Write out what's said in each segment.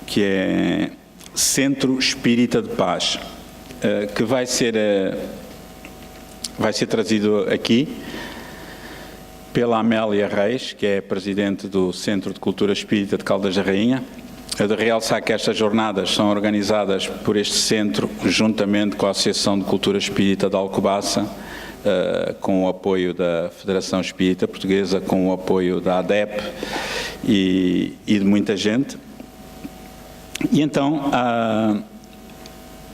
que é Centro Espírita de Paz, que vai ser trazido aqui pela Amélia Reis, que é presidente do Centro de Cultura Espírita de Caldas da Rainha. É de realçar que estas jornadas são organizadas por este centro, juntamente com a Associação de Cultura Espírita de Alcobaça, com o apoio da Federação Espírita Portuguesa, com o apoio da ADEP e de muita gente. E então a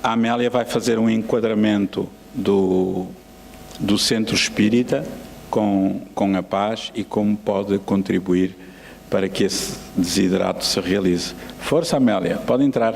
Amélia vai fazer um enquadramento do Centro Espírita com a paz e como pode contribuir para que esse desiderato se realize. Força, Amélia, pode entrar.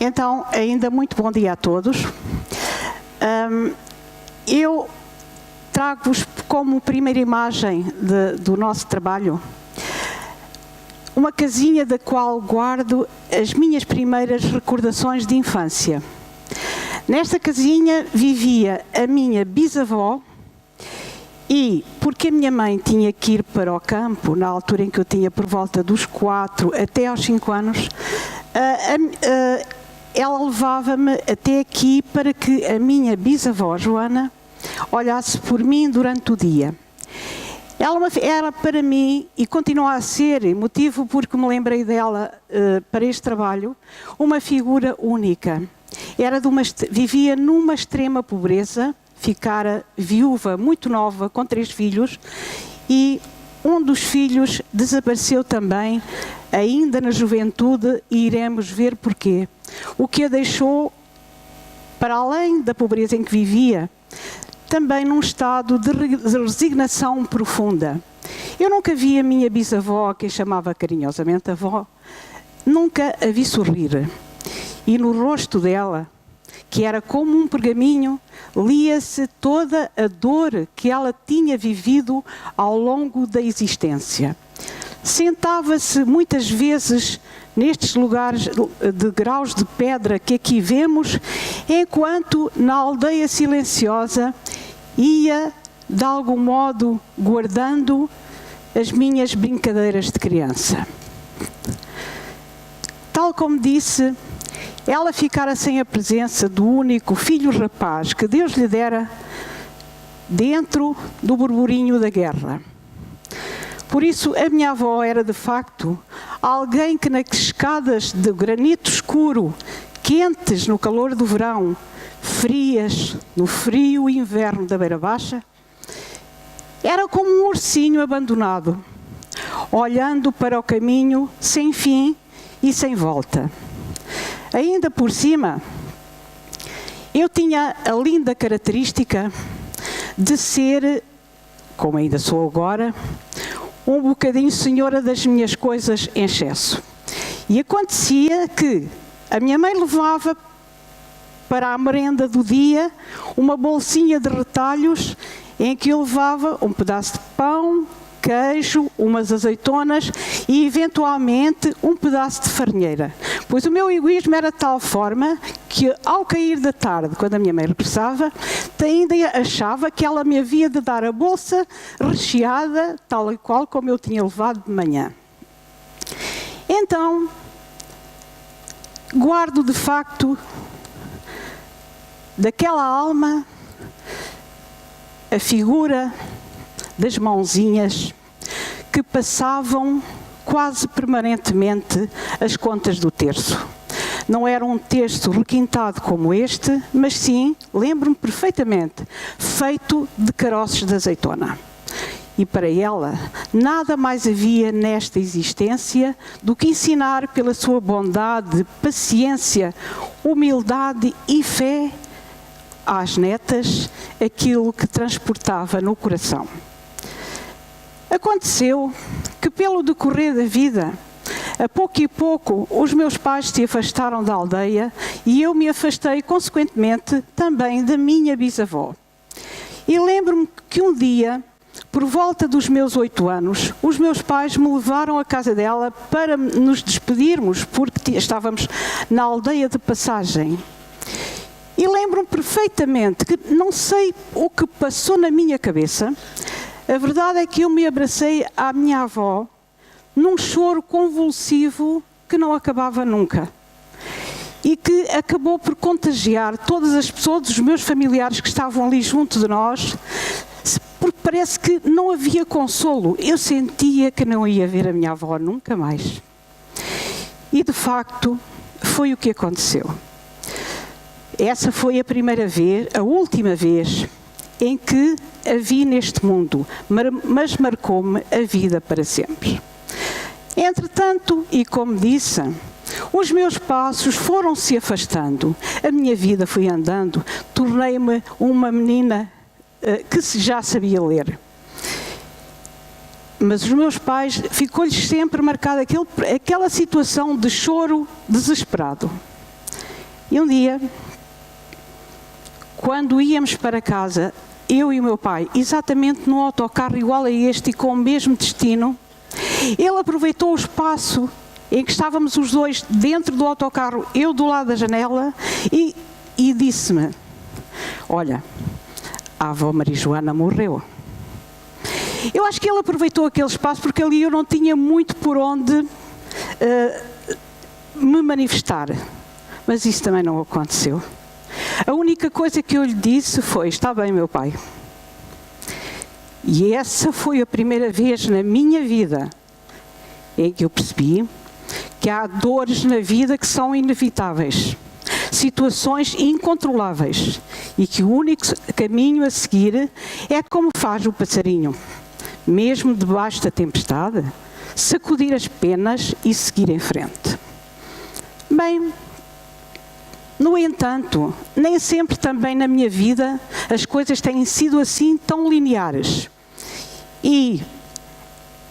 Então, ainda muito bom dia a todos. Eu trago-vos como primeira imagem do nosso trabalho uma casinha da qual guardo as minhas primeiras recordações de infância. Nesta casinha vivia a minha bisavó e, porque a minha mãe tinha que ir para o campo, na altura em que eu tinha por volta dos 4 até aos 5 anos, ela levava-me até aqui para que a minha bisavó, Joana, olhasse por mim durante o dia. Ela era para mim, e continua a ser, motivo porque me lembrei dela para este trabalho, uma figura única. Vivia numa extrema pobreza, ficara viúva muito nova, com 3 filhos, e um dos filhos desapareceu também, ainda na juventude, e iremos ver porquê. O que a deixou, para além da pobreza em que vivia, também num estado de resignação profunda. Eu nunca vi a minha bisavó, que a chamava carinhosamente avó, nunca a vi sorrir. E no rosto dela, que era como um pergaminho, lia-se toda a dor que ela tinha vivido ao longo da existência. Sentava-se muitas vezes nestes lugares de graus de pedra que aqui vemos, enquanto na aldeia silenciosa ia, de algum modo, guardando as minhas brincadeiras de criança. Tal como disse, ela ficara sem a presença do único filho rapaz que Deus lhe dera dentro do burburinho da guerra. Por isso, a minha avó era, de facto, alguém que nas escadas de granito escuro, quentes no calor do verão, frias no frio inverno da Beira Baixa, Era como um ursinho abandonado, olhando para o caminho sem fim e sem volta. Ainda por cima, eu tinha a linda característica de ser, como ainda sou agora, um bocadinho senhora das minhas coisas em excesso. E acontecia que a minha mãe levava para a merenda do dia uma bolsinha de retalhos em que eu levava um pedaço de pão, queijo, umas azeitonas e, eventualmente, um pedaço de farinheira. Pois o meu egoísmo era de tal forma que, ao cair da tarde, quando a minha mãe regressava, ainda achava que ela me havia de dar a bolsa recheada, tal e qual como eu tinha levado de manhã. Então, guardo de facto daquela alma a figura das mãozinhas que passavam quase permanentemente as contas do terço. Não era um texto requintado como este, mas sim, lembro-me perfeitamente, feito de caroços de azeitona. E para ela, nada mais havia nesta existência do que ensinar pela sua bondade, paciência, humildade e fé às netas aquilo que transportava no coração. Aconteceu que, pelo decorrer da vida, a pouco e pouco, os meus pais se afastaram da aldeia e eu me afastei, consequentemente, também da minha bisavó. E lembro-me que um dia, por volta dos meus 8 anos, os meus pais me levaram à casa dela para nos despedirmos, porque estávamos na aldeia de passagem. E lembro-me perfeitamente que não sei o que passou na minha cabeça. A verdade é que eu me abracei à minha avó num choro convulsivo que não acabava nunca. E que acabou por contagiar todas as pessoas, os meus familiares que estavam ali junto de nós, porque parece que não havia consolo. Eu sentia que não ia ver a minha avó nunca mais. E de facto, foi o que aconteceu. Essa foi a primeira vez, a última vez, em que a vi neste mundo, mas marcou-me a vida para sempre. Entretanto, e como disse, os meus passos foram se afastando, a minha vida foi andando, tornei-me uma menina que já sabia ler. Mas os meus pais, ficou-lhes sempre marcada aquela situação de choro desesperado. E um dia, quando íamos para casa, eu e o meu pai, exatamente num autocarro igual a este e com o mesmo destino, ele aproveitou o espaço em que estávamos os dois dentro do autocarro, eu do lado da janela, e disse-me: olha, a avó Maria Joana morreu. Eu acho que ele aproveitou aquele espaço porque ali eu não tinha muito por onde me manifestar. Mas isso também não aconteceu. A única coisa que eu lhe disse foi: está bem, meu pai. E essa foi a primeira vez na minha vida em que eu percebi que há dores na vida que são inevitáveis, situações incontroláveis, e que o único caminho a seguir é como faz o passarinho, mesmo debaixo da tempestade, sacudir as penas e seguir em frente. Bem, no entanto, nem sempre também na minha vida as coisas têm sido assim tão lineares. E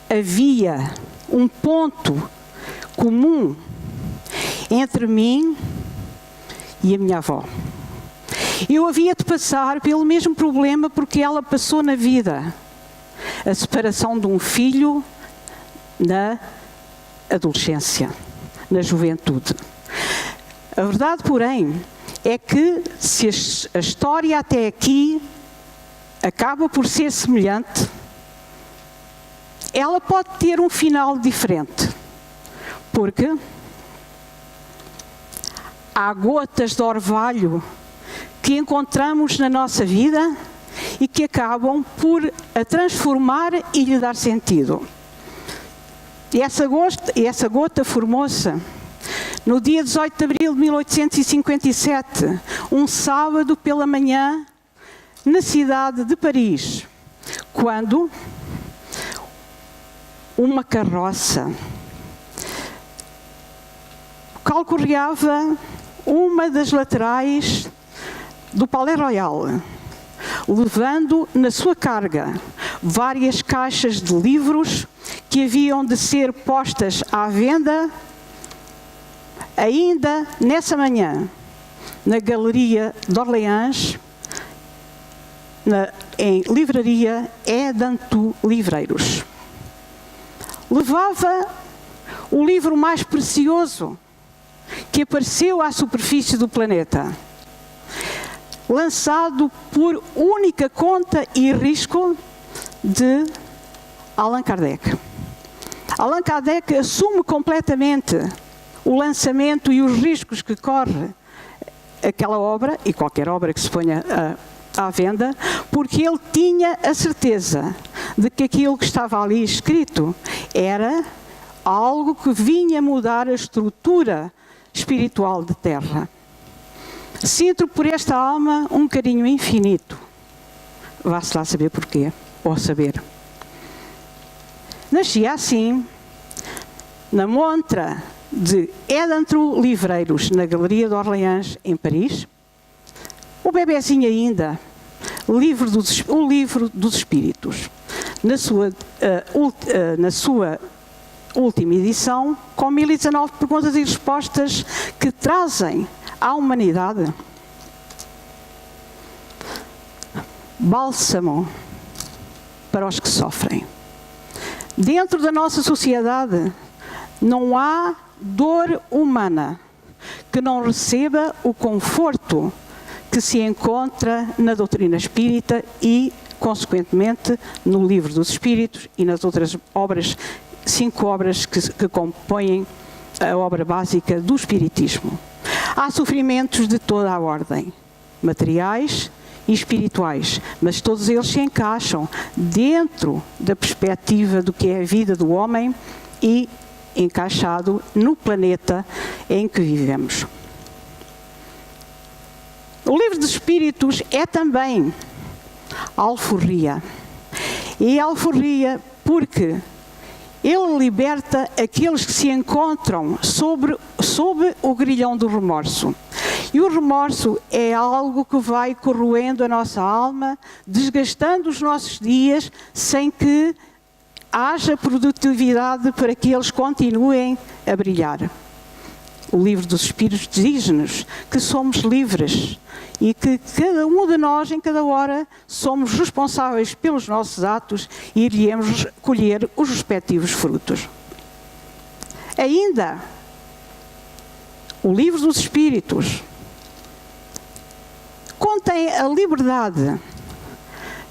havia um ponto comum entre mim e a minha avó. Eu havia de passar pelo mesmo problema porque ela passou na vida. A separação de um filho na adolescência, na juventude. A verdade, porém, é que se a história até aqui acaba por ser semelhante, ela pode ter um final diferente, porque há gotas de orvalho que encontramos na nossa vida e que acabam por a transformar e lhe dar sentido. E essa gota formou-se no dia 18 de abril de 1857, um sábado pela manhã, na cidade de Paris, quando uma carroça calcorreava uma das laterais do Palais Royal, levando na sua carga várias caixas de livros que haviam de ser postas à venda ainda nessa manhã, na Galeria de Orleans, em livraria Edantu Livreiros. Levava o livro mais precioso que apareceu à superfície do planeta, lançado por única conta e risco de Allan Kardec. Allan Kardec assume completamente o lançamento e os riscos que corre aquela obra, e qualquer obra que se ponha à venda, porque ele tinha a certeza de que aquilo que estava ali escrito era algo que vinha mudar a estrutura espiritual da Terra. Sinto por esta alma um carinho infinito. Vá-se lá saber porquê, ou saber. Nascia assim, na montra de Edantu Livreiros, na Galeria de Orleans, em Paris, o bebezinho ainda, o livro dos Espíritos. Na sua última edição, com 1019 perguntas e respostas que trazem à humanidade bálsamo para os que sofrem. Dentro da nossa sociedade não há dor humana que não receba o conforto que se encontra na doutrina espírita e, consequentemente, no Livro dos Espíritos e nas outras obras, 5 obras que compõem a obra básica do Espiritismo. Há sofrimentos de toda a ordem, materiais e espirituais, mas todos eles se encaixam dentro da perspectiva do que é a vida do homem e encaixado no planeta em que vivemos. O Livro dos Espíritos é também alforria. E alforria porque ele liberta aqueles que se encontram sob o grilhão do remorso. E o remorso é algo que vai corroendo a nossa alma, desgastando os nossos dias, sem que haja produtividade para que eles continuem a brilhar. O Livro dos Espíritos diz-nos que somos livres e que cada um de nós, em cada hora, somos responsáveis pelos nossos atos e iremos colher os respectivos frutos. Ainda, o Livro dos Espíritos contém a liberdade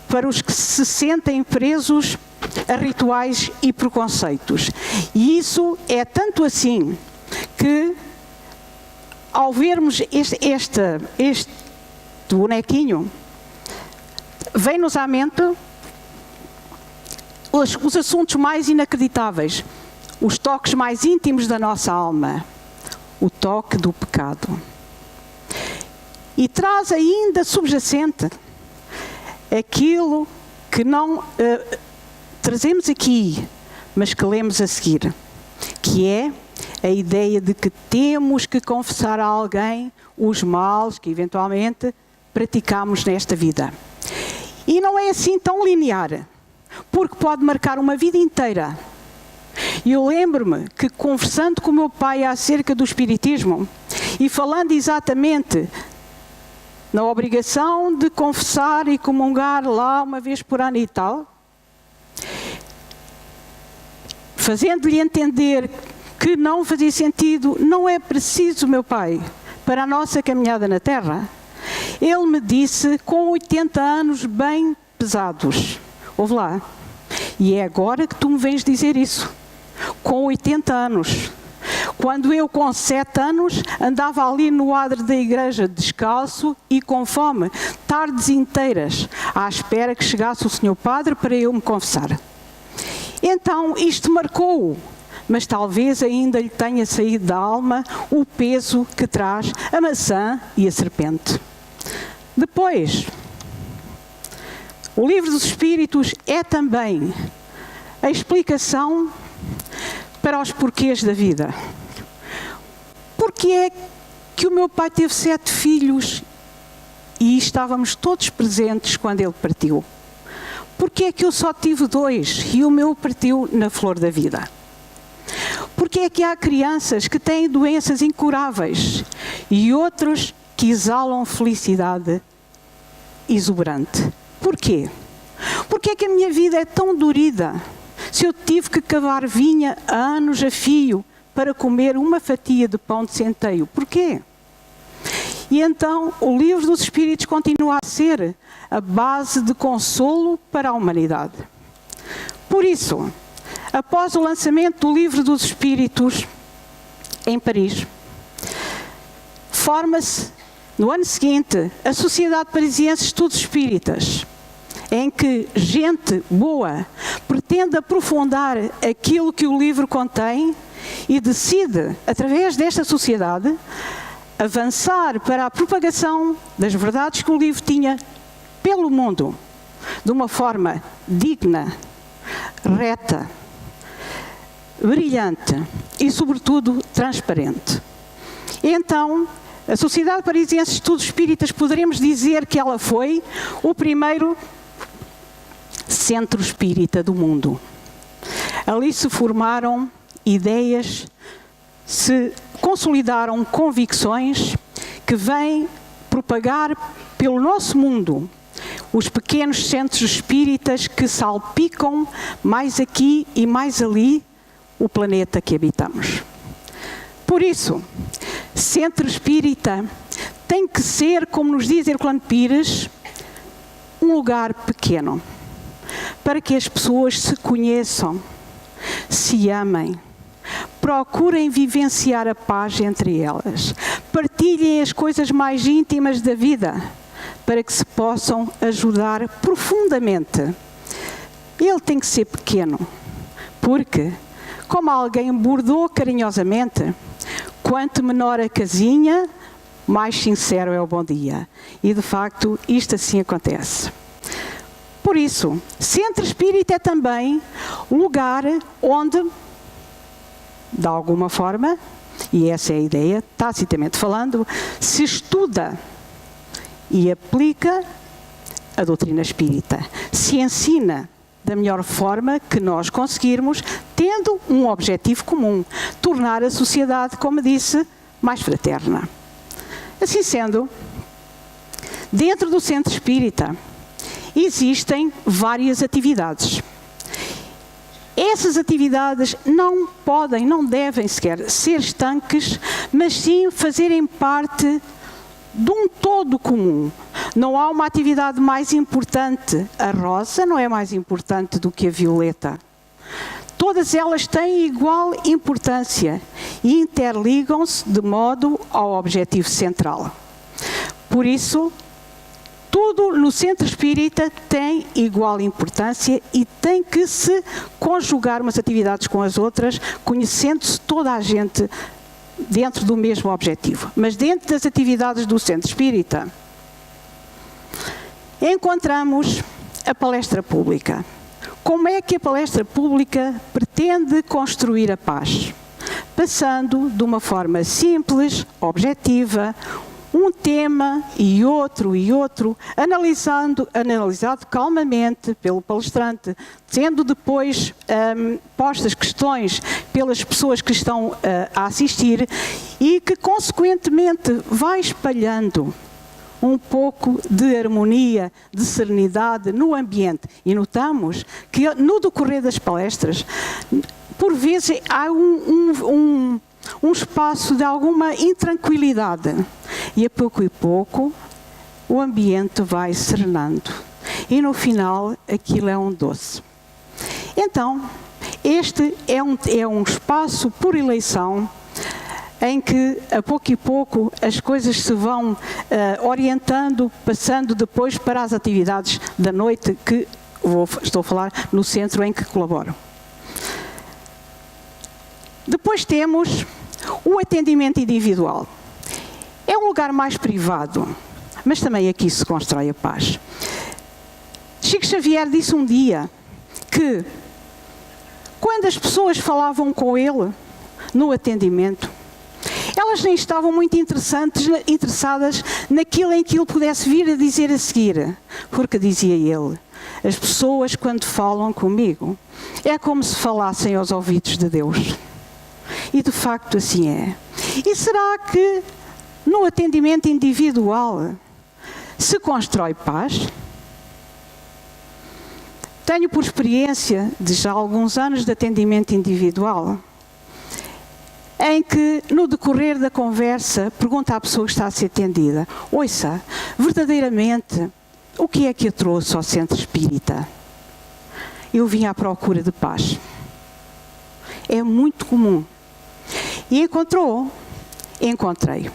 para os que se sentem presos a rituais e preconceitos. E isso é tanto assim que, ao vermos este bonequinho, vem-nos à mente os assuntos mais inacreditáveis, os toques mais íntimos da nossa alma, o toque do pecado. E traz ainda subjacente aquilo que não trazemos aqui, mas que lemos a seguir, que é a ideia de que temos que confessar a alguém os males que eventualmente praticamos nesta vida. E não é assim tão linear, porque pode marcar uma vida inteira. E eu lembro-me que, conversando com o meu pai acerca do Espiritismo e falando exatamente na obrigação de confessar e comungar lá uma vez por ano e tal, fazendo-lhe entender que não fazia sentido, não é preciso, meu pai, para a nossa caminhada na Terra, ele me disse, com 80 anos bem pesados, ouve lá, e é agora que tu me vens dizer isso, com 80 anos, quando eu com 7 anos andava ali no adro da igreja descalço e com fome, tardes inteiras, à espera que chegasse o senhor padre para eu me confessar. Então isto marcou-o, mas talvez ainda lhe tenha saído da alma o peso que traz a maçã e a serpente. Depois, O Livro dos Espíritos é também a explicação para os porquês da vida. Porque é que o meu pai teve 7 filhos e estávamos todos presentes quando ele partiu? Porque é que eu só tive 2 e o meu partiu na flor da vida? Porque é que há crianças que têm doenças incuráveis e outros que exalam felicidade exuberante? Porquê? Porque é que a minha vida é tão dorida? Se eu tive que cavar vinha há anos a fio para comer uma fatia de pão de centeio, porquê? E então o Livro dos Espíritos continua a ser a base de consolo para a humanidade. Por isso, após o lançamento do Livro dos Espíritos em Paris, forma-se no ano seguinte a Sociedade Parisiense de Estudos Espíritas, em que gente boa pretende aprofundar aquilo que o livro contém e decide, através desta sociedade, avançar para a propagação das verdades que o livro tinha pelo mundo, de uma forma digna, reta, brilhante e, sobretudo, transparente. Então, a Sociedade Parisiense de Estudos Espíritas, poderemos dizer que ela foi o primeiro centro espírita do mundo. Ali se formaram ideias, se consolidaram convicções que vêm propagar pelo nosso mundo os pequenos centros espíritas que salpicam mais aqui e mais ali o planeta que habitamos. Por isso, centro espírita tem que ser, como nos diz Herculano Pires, um lugar pequeno, para que as pessoas se conheçam, se amem, procurem vivenciar a paz entre elas, partilhem as coisas mais íntimas da vida, para que se possam ajudar profundamente. Ele tem que ser pequeno, porque, como alguém bordou carinhosamente, quanto menor a casinha, mais sincero é o bom dia. E, de facto, isto assim acontece. Por isso, centro espírita é também o lugar onde, de alguma forma, e essa é a ideia, tacitamente falando, se estuda e aplica a doutrina espírita. Se ensina da melhor forma que nós conseguirmos, tendo um objetivo comum, tornar a sociedade, como disse, mais fraterna. Assim sendo, dentro do centro espírita, existem várias atividades. Essas atividades não podem, não devem sequer ser estanques, mas sim fazerem parte de um todo comum. Não há uma atividade mais importante. A rosa não é mais importante do que a violeta. Todas elas têm igual importância e interligam-se de modo ao objetivo central. Por isso, tudo no centro espírita tem igual importância e tem que se conjugar umas atividades com as outras, conhecendo-se toda a gente dentro do mesmo objetivo. Mas dentro das atividades do centro espírita, encontramos a palestra pública. Como é que a palestra pública pretende construir a paz? Passando de uma forma simples, objetiva, um tema e outro, analisado calmamente pelo palestrante, sendo depois postas questões pelas pessoas que estão a assistir e que, consequentemente, vai espalhando um pouco de harmonia, de serenidade no ambiente. E notamos que, no decorrer das palestras, por vezes há um espaço de alguma intranquilidade. E a pouco o ambiente vai serenando. E no final aquilo é um doce. Então, este é um espaço por eleição em que a pouco as coisas se vão orientando, passando depois para as atividades da noite que estou a falar no centro em que colaboro. Depois temos o atendimento individual. É um lugar mais privado, mas também aqui se constrói a paz. Chico Xavier disse um dia que, quando as pessoas falavam com ele no atendimento, elas nem estavam muito interessadas naquilo em que ele pudesse vir a dizer a seguir, porque dizia ele: as pessoas, quando falam comigo, é como se falassem aos ouvidos de Deus. E de facto assim é. E será que no atendimento individual se constrói paz? Tenho por experiência de já alguns anos de atendimento individual, em que, no decorrer da conversa, pergunta à pessoa que está a ser atendida: ouça, verdadeiramente, o que é que a trouxe ao centro espírita? Eu vim à procura de paz. É muito comum. E encontrei.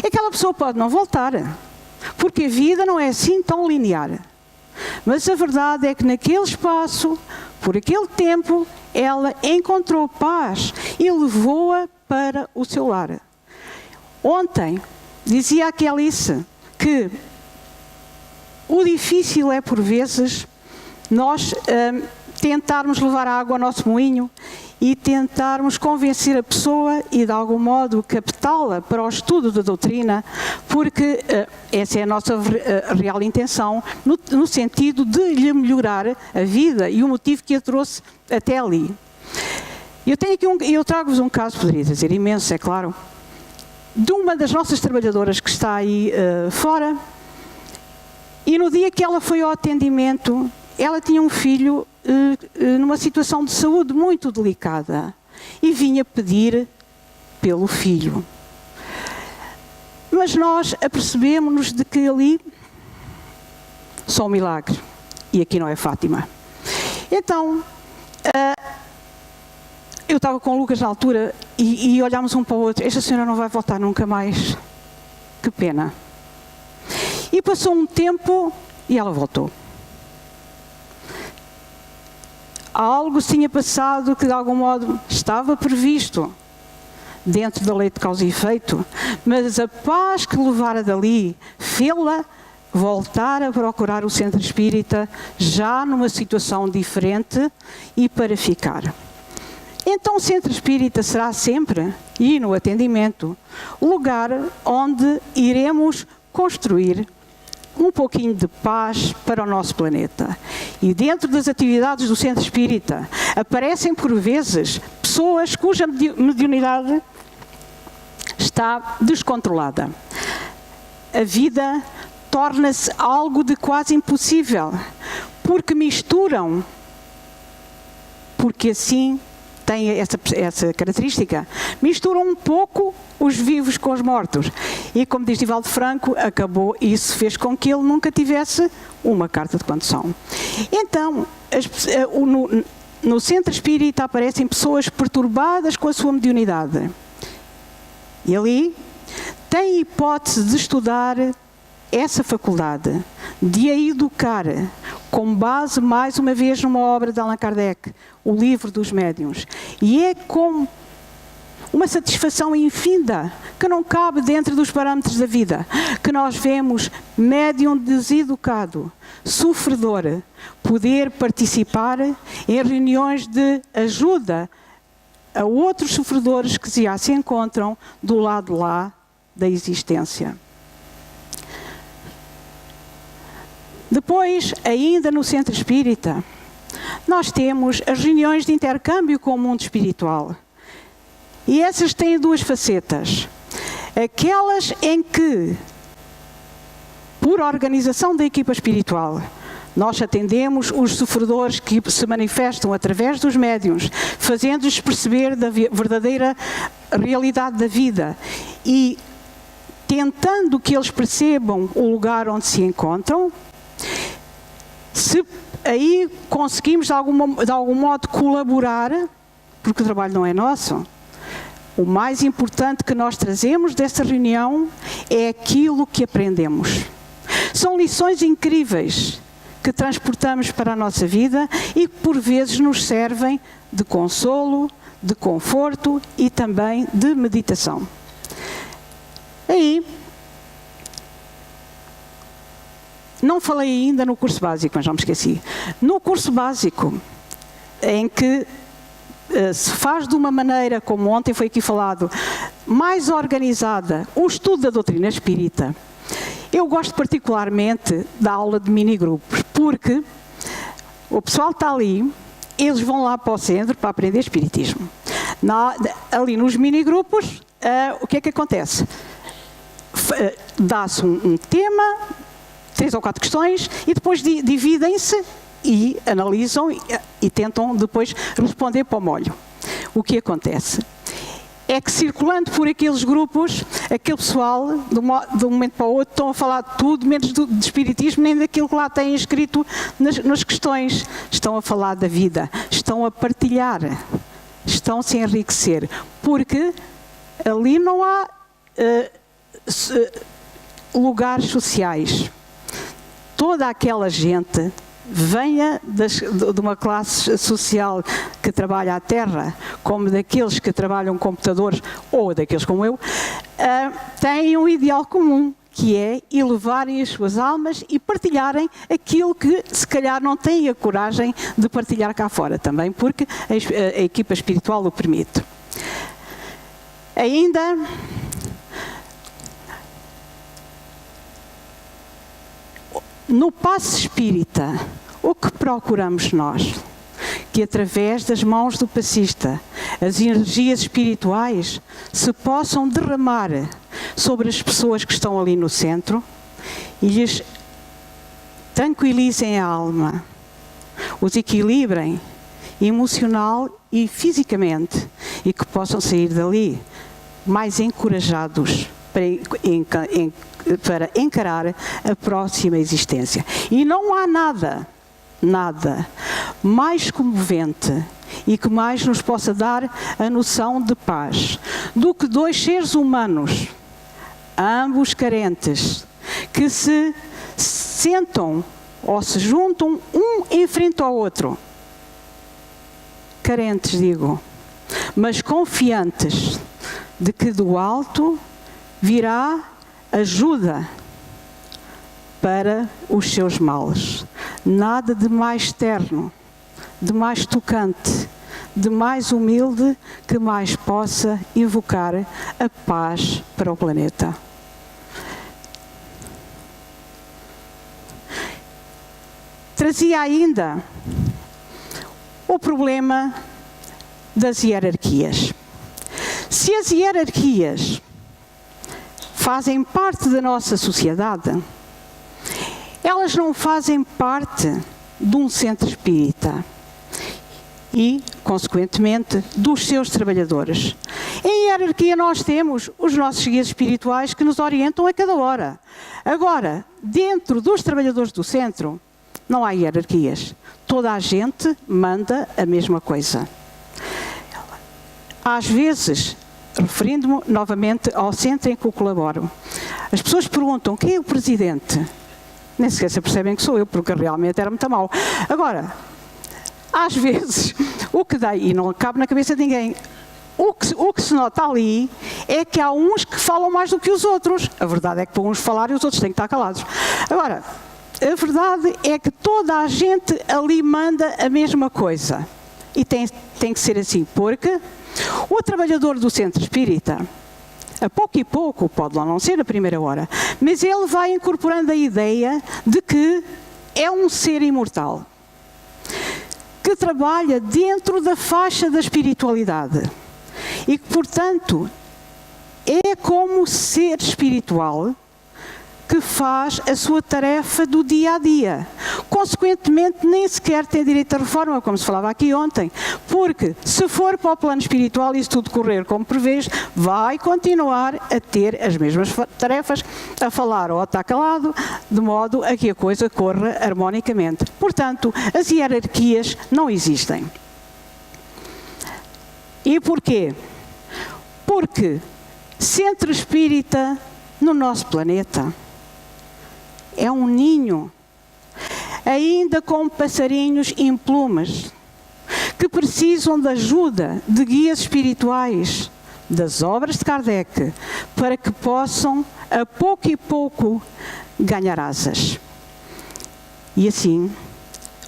Aquela pessoa pode não voltar, porque a vida não é assim tão linear. Mas a verdade é que naquele espaço, por aquele tempo, ela encontrou paz e levou-a para o seu lar. Ontem, dizia a Kelice que o difícil é, por vezes, nós tentarmos levar água ao nosso moinho e tentarmos convencer a pessoa e, de algum modo, captá-la para o estudo da doutrina, porque essa é a nossa real intenção, no sentido de lhe melhorar a vida e o motivo que a trouxe até ali. Eu trago-vos um caso, poderia dizer imenso, é claro, de uma das nossas trabalhadoras que está aí fora, e no dia que ela foi ao atendimento, ela tinha um filho numa situação de saúde muito delicada e vinha pedir pelo filho. Mas nós apercebemos-nos de que ali só um milagre, e aqui não é Fátima. Então, eu estava com o Lucas na altura e olhámos um para o outro: esta senhora não vai voltar nunca mais, que pena. E passou um tempo e ela voltou. Algo se tinha passado que de algum modo estava previsto dentro da lei de causa e efeito, mas a paz que levara dali fê-la voltar a procurar o centro espírita já numa situação diferente e para ficar. Então o centro espírita será sempre, e no atendimento, o lugar onde iremos construir um pouquinho de paz para o nosso planeta. E dentro das atividades do centro espírita aparecem por vezes pessoas cuja mediunidade está descontrolada. A vida torna-se algo de quase impossível, porque misturam, porque assim tem essa característica, misturam um pouco os vivos com os mortos. E como diz Divaldo Franco, isso fez com que ele nunca tivesse uma carta de condução. Então, no centro espírita aparecem pessoas perturbadas com a sua mediunidade. E ali tem hipótese de estudar essa faculdade, de a educar, com base, mais uma vez, numa obra de Allan Kardec, o Livro dos Médiuns. E é com uma satisfação infinda, que não cabe dentro dos parâmetros da vida, que nós vemos médium deseducado, sofredor, poder participar em reuniões de ajuda a outros sofredores que já se encontram do lado lá da existência. Depois, ainda no centro espírita, nós temos as reuniões de intercâmbio com o mundo espiritual. E essas têm duas facetas. Aquelas em que, por organização da equipa espiritual, nós atendemos os sofredores que se manifestam através dos médiuns, fazendo-os perceber da verdadeira realidade da vida e tentando que eles percebam o lugar onde se encontram. Se aí conseguimos de algum modo colaborar, porque o trabalho não é nosso, o mais importante que nós trazemos desta reunião é aquilo que aprendemos. São lições incríveis que transportamos para a nossa vida e que por vezes nos servem de consolo, de conforto e também de meditação. Aí, Não falei ainda no curso básico, mas não me esqueci. No curso básico, em que se faz de uma maneira, como ontem foi aqui falado, mais organizada, o estudo da doutrina espírita. Eu gosto particularmente da aula de minigrupos, porque o pessoal está ali, eles vão lá para o centro para aprender espiritismo. Ali nos minigrupos, o que é que acontece? Dá-se um tema, 3 ou 4 questões, e depois dividem-se e analisam e tentam depois responder para o molho. O que acontece é que, circulando por aqueles grupos, aquele pessoal, de um momento para o outro, estão a falar tudo menos de espiritismo, nem daquilo que lá têm escrito nas questões. Estão a falar da vida, estão a partilhar, estão a se enriquecer, porque ali não há lugares sociais. Toda aquela gente, venha de uma classe social que trabalha a terra, como daqueles que trabalham computadores, ou daqueles como eu, têm um ideal comum, que é elevarem as suas almas e partilharem aquilo que se calhar não têm a coragem de partilhar cá fora, também porque a equipa espiritual o permite. Ainda no passe espírita, o que procuramos nós? Que através das mãos do passista, as energias espirituais se possam derramar sobre as pessoas que estão ali no centro e lhes tranquilizem a alma, os equilibrem emocional e fisicamente, e que possam sair dali mais encorajados para encarar a próxima existência. E não há nada mais comovente e que mais nos possa dar a noção de paz do que 2 seres humanos, ambos carentes, que se sentam ou se juntam um em frente ao outro. Carentes, digo, mas confiantes de que do alto virá ajuda para os seus males. Nada de mais terno, de mais tocante, de mais humilde que mais possa evocar a paz para o planeta. Trazia ainda o problema das hierarquias. Se as hierarquias fazem parte da nossa sociedade, elas não fazem parte de um centro espírita e, consequentemente, dos seus trabalhadores. Em hierarquia nós temos os nossos guias espirituais que nos orientam a cada hora. Agora, dentro dos trabalhadores do centro, não há hierarquias. Toda a gente manda a mesma coisa. Às vezes, referindo-me novamente ao centro em que eu colaboro, as pessoas perguntam: quem é o presidente? Nem sequer se percebem que sou eu, porque realmente era muito mau. Agora, às vezes, o que dá, e não cabe na cabeça de ninguém, o que se nota ali é que há uns que falam mais do que os outros. A verdade é que para uns falar e os outros têm que estar calados. Agora, a verdade é que toda a gente ali manda a mesma coisa. E tem que ser assim, porque o trabalhador do centro espírita, a pouco e pouco, pode lá não ser na primeira hora, mas ele vai incorporando a ideia de que é um ser imortal, que trabalha dentro da faixa da espiritualidade e que, portanto, é como ser espiritual que faz a sua tarefa do dia a dia. Consequentemente, nem sequer tem direito à reforma, como se falava aqui ontem, porque se for para o plano espiritual e se tudo correr como prevês, vai continuar a ter as mesmas tarefas, a falar ou a estar calado, de modo a que a coisa corra harmonicamente. Portanto, as hierarquias não existem. E porquê? Porque centro espírita no nosso planeta é um ninho, ainda com passarinhos em plumas, que precisam de ajuda de guias espirituais, das obras de Kardec, para que possam, a pouco e pouco, ganhar asas. E assim,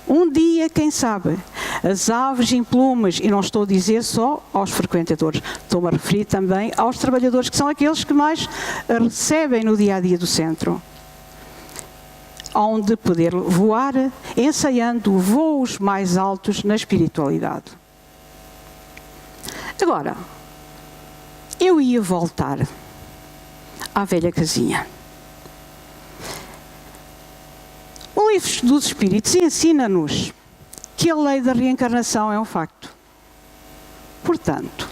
um dia, quem sabe, as aves em plumas, e não estou a dizer só aos frequentadores, estou-me a referir também aos trabalhadores, que são aqueles que mais recebem no dia-a-dia do centro, onde poder voar, ensaiando voos mais altos na espiritualidade. Agora, eu ia voltar à velha casinha. O livro dos Espíritos ensina-nos que a lei da reencarnação é um facto. Portanto,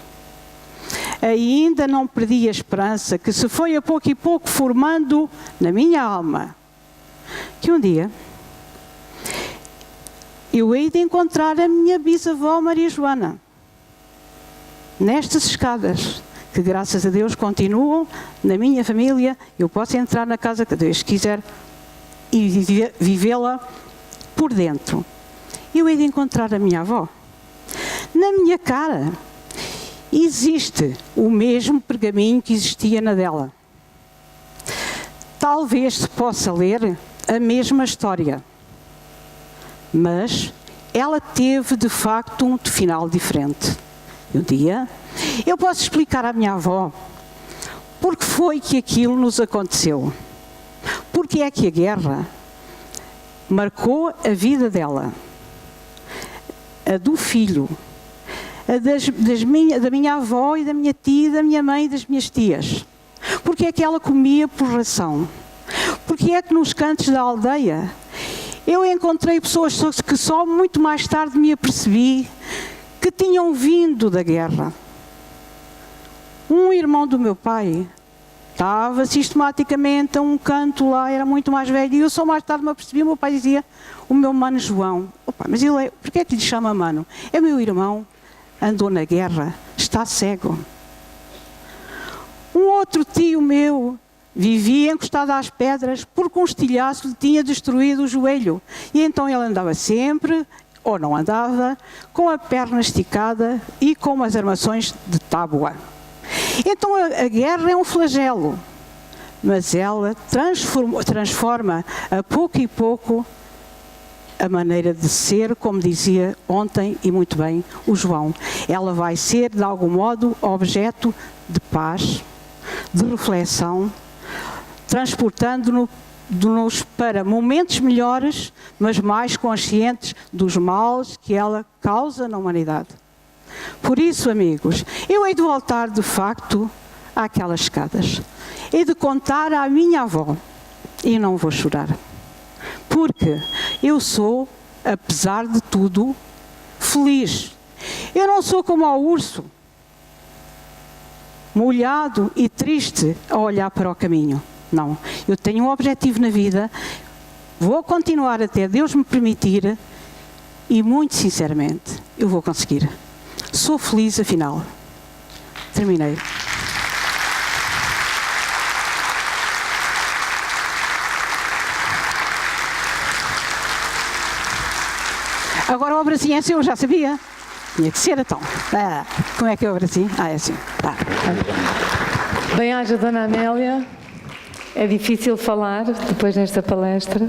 ainda não perdi a esperança que se foi a pouco e pouco formando na minha alma, que um dia eu hei de encontrar a minha bisavó Maria Joana, nestas escadas, que graças a Deus continuam na minha família. Eu posso entrar na casa que Deus quiser e vivê-la por dentro. Eu hei de encontrar a minha avó. Na minha cara existe o mesmo pergaminho que existia na dela. Talvez se possa ler a mesma história, mas ela teve de facto um final diferente. Um dia eu posso explicar à minha avó porque foi que aquilo nos aconteceu. Porque é que a guerra marcou a vida dela, a do filho, a da minha avó e da minha tia, da minha mãe e das minhas tias. Porque é que ela comia por ração? Porque é que nos cantos da aldeia eu encontrei pessoas que só muito mais tarde me apercebi que tinham vindo da guerra. Um irmão do meu pai estava sistematicamente a um canto lá, era muito mais velho, e eu só mais tarde me apercebi, o meu pai dizia, o meu mano João. Opa, mas ele porquê é que lhe chama mano? É meu irmão, andou na guerra, está cego. Um outro tio meu vivia encostado às pedras porque um estilhaço lhe tinha destruído o joelho. E então ele andava sempre, ou não andava, com a perna esticada e com umas armações de tábua. Então a guerra é um flagelo, mas ela transforma a pouco e pouco a maneira de ser, como dizia ontem e muito bem o João. Ela vai ser, de algum modo, objeto de paz, de reflexão, transportando-nos para momentos melhores, mas mais conscientes dos males que ela causa na humanidade. Por isso, amigos, eu hei de voltar de facto àquelas escadas. Hei de contar à minha avó, e não vou chorar, porque eu sou, apesar de tudo, feliz. Eu não sou como ao urso, molhado e triste a olhar para o caminho. Não, eu tenho um objetivo na vida, vou continuar até Deus me permitir e, muito sinceramente, eu vou conseguir. Sou feliz, afinal. Terminei. Agora o abracinho é seu, eu já sabia. Tinha que ser, então. Como é que é o abracinho? É assim. Tá. Bem-aja, Dona Amélia. É difícil falar depois desta palestra.